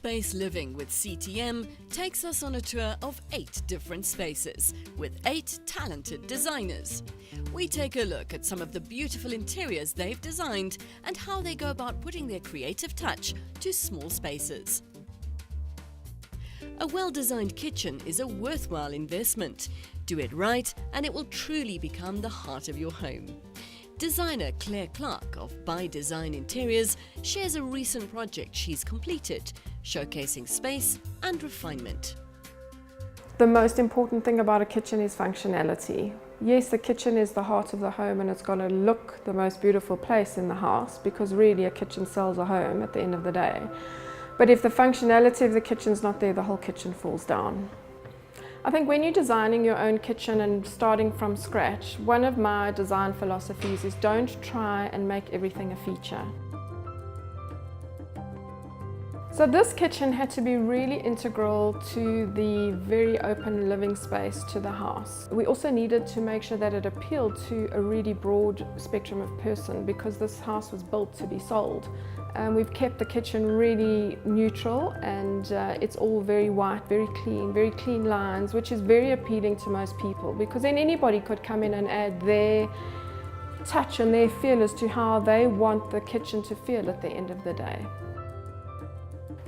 Space Living with CTM takes us on a tour of 8 different spaces with 8 talented designers. We take a look at some of the beautiful interiors they've designed and how they go about putting their creative touch to small spaces. A well-designed kitchen is a worthwhile investment. Do it right and it will truly become the heart of your home. Designer Claire Clark of By Design Interiors shares a recent project she's completed, showcasing space and refinement. The most important thing about a kitchen is functionality. Yes, the kitchen is the heart of the home and it's going to look the most beautiful place in the house because really a kitchen sells a home at the end of the day. But if the functionality of the kitchen is not there, the whole kitchen falls down. I think when you're designing your own kitchen and starting from scratch, one of my design philosophies is don't try and make everything a feature. So this kitchen had to be really integral to the very open living space to the house. We also needed to make sure that it appealed to a really broad spectrum of person because this house was built to be sold. We've kept the kitchen really neutral and it's all very white, very clean lines, which is very appealing to most people because then anybody could come in and add their touch and their feel as to how they want the kitchen to feel at the end of the day.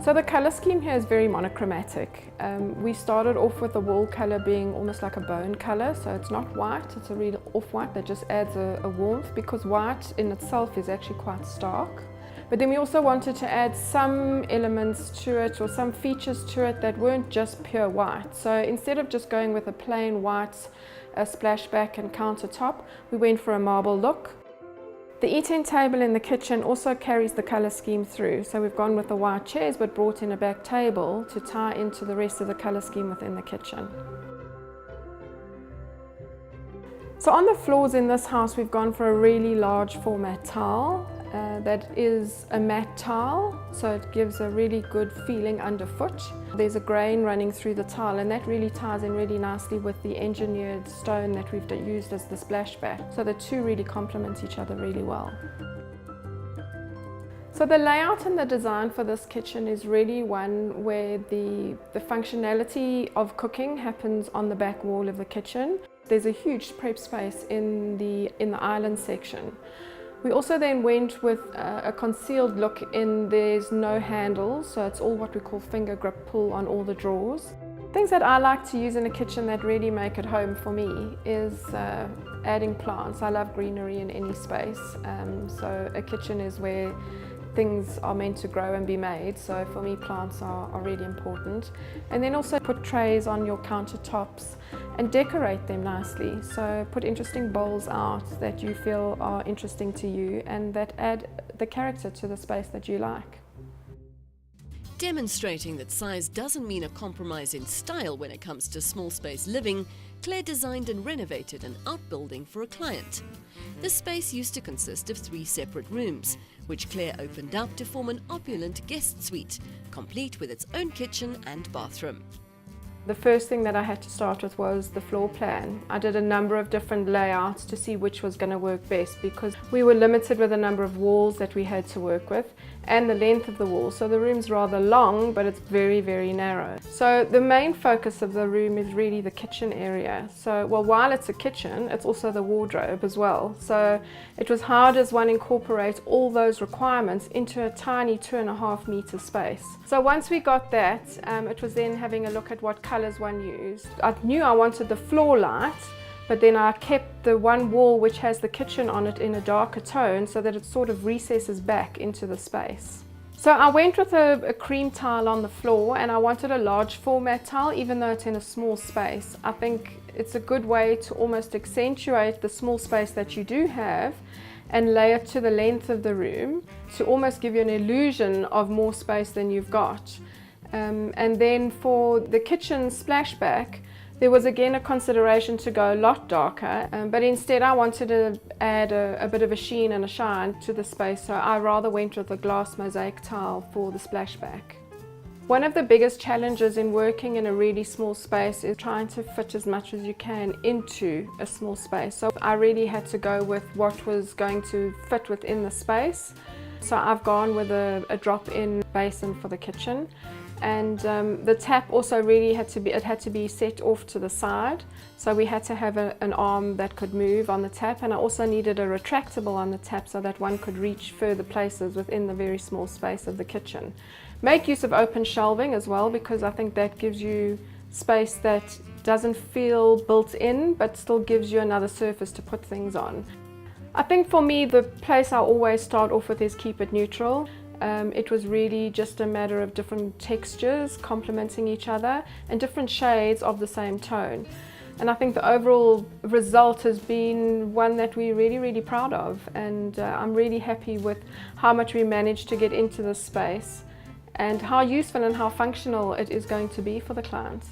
So the colour scheme here is very monochromatic. We started off with the wall colour being almost like a bone colour, so it's not white, it's a real off-white that just adds a warmth because white in itself is actually quite stark. But then we also wanted to add some elements to it or some features to it that weren't just pure white. So instead of just going with a plain white splashback and countertop, we went for a marble look. The eating table in the kitchen also carries the colour scheme through. So we've gone with the white chairs but brought in a back table to tie into the rest of the colour scheme within the kitchen. So on the floors in this house we've gone for a really large format tile. That is a matte tile, so it gives a really good feeling underfoot. There's a grain running through the tile and that really ties in really nicely with the engineered stone that we've used as the splashback. So the two really complement each other really well. So the layout and the design for this kitchen is really one where the functionality of cooking happens on the back wall of the kitchen. There's a huge prep space in the island section. We also then went with a concealed look in there's no handles, so it's all what we call finger grip pull on all the drawers. Things that I like to use in a kitchen that really make it home for me is adding plants. I love greenery in any space, so a kitchen is where things are meant to grow and be made, so for me plants are really important. And then also put trays on your countertops and decorate them nicely, so put interesting bowls out that you feel are interesting to you and that add the character to the space that you like. Demonstrating that size doesn't mean a compromise in style when it comes to small space living, Claire designed and renovated an outbuilding for a client. The space used to consist of 3 separate rooms, which Claire opened up to form an opulent guest suite, complete with its own kitchen and bathroom. The first thing that I had to start with was the floor plan. I did a number of different layouts to see which was going to work best because we were limited with the number of walls that we had to work with and the length of the wall. So the room's rather long, but it's very, very narrow. So the main focus of the room is really the kitchen area. So, well, while it's a kitchen, it's also the wardrobe as well. So it was how does one incorporate all those requirements into a tiny 2.5 meter space. So once we got that, it was then having a look at what colors one used. I knew I wanted the floor light, but then I kept the one wall which has the kitchen on it in a darker tone so that it sort of recesses back into the space. So I went with a cream tile on the floor and I wanted a large format tile even though it's in a small space. I think it's a good way to almost accentuate the small space that you do have and lay it to the length of the room to almost give you an illusion of more space than you've got. And then for the kitchen splashback, there was again a consideration to go a lot darker, but instead I wanted to add a bit of a sheen and a shine to the space, so I rather went with a glass mosaic tile for the splashback. One of the biggest challenges in working in a really small space is trying to fit as much as you can into a small space. So I really had to go with what was going to fit within the space. So I've gone with a drop-in basin for the kitchen. And the tap also really had to be set off to the side, so we had to have an arm that could move on the tap, and I also needed a retractable on the tap so that one could reach further places within the very small space of the kitchen. Make use of open shelving as well, because I think that gives you space that doesn't feel built in but still gives you another surface to put things on. I think for me the place I always start off with is keep it neutral. It was really just a matter of different textures complementing each other and different shades of the same tone. And I think the overall result has been one that we're really proud of, and I'm really happy with how much we managed to get into this space and how useful and how functional it is going to be for the clients.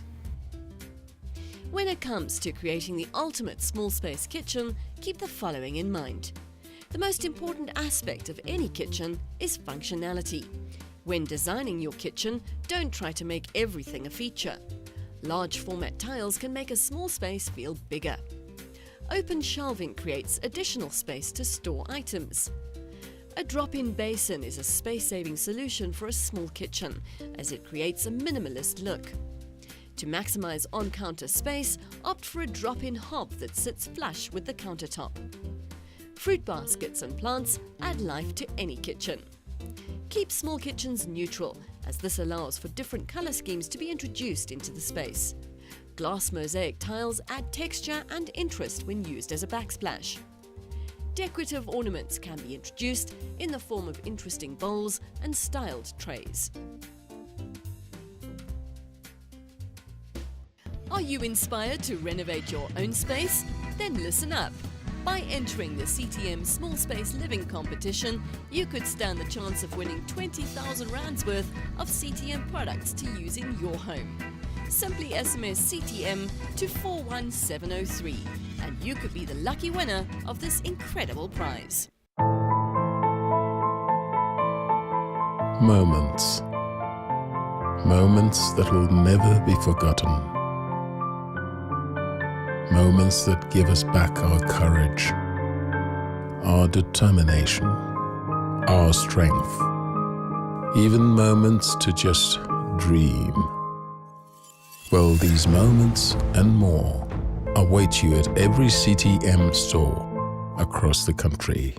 When it comes to creating the ultimate small space kitchen, keep the following in mind. The most important aspect of any kitchen is functionality. When designing your kitchen, don't try to make everything a feature. Large format tiles can make a small space feel bigger. Open shelving creates additional space to store items. A drop-in basin is a space-saving solution for a small kitchen, as it creates a minimalist look. To maximize on-counter space, opt for a drop-in hob that sits flush with the countertop. Fruit baskets and plants add life to any kitchen. Keep small kitchens neutral, as this allows for different color schemes to be introduced into the space. Glass mosaic tiles add texture and interest when used as a backsplash. Decorative ornaments can be introduced in the form of interesting bowls and styled trays. Are you inspired to renovate your own space? Then listen up. By entering the CTM Small Space Living competition, you could stand the chance of winning 20,000 rands worth of CTM products to use in your home. Simply SMS CTM to 41703 and you could be the lucky winner of this incredible prize. Moments. Moments that will never be forgotten. Moments that give us back our courage, our determination, our strength. Even moments to just dream. Well, these moments and more await you at every CTM store across the country.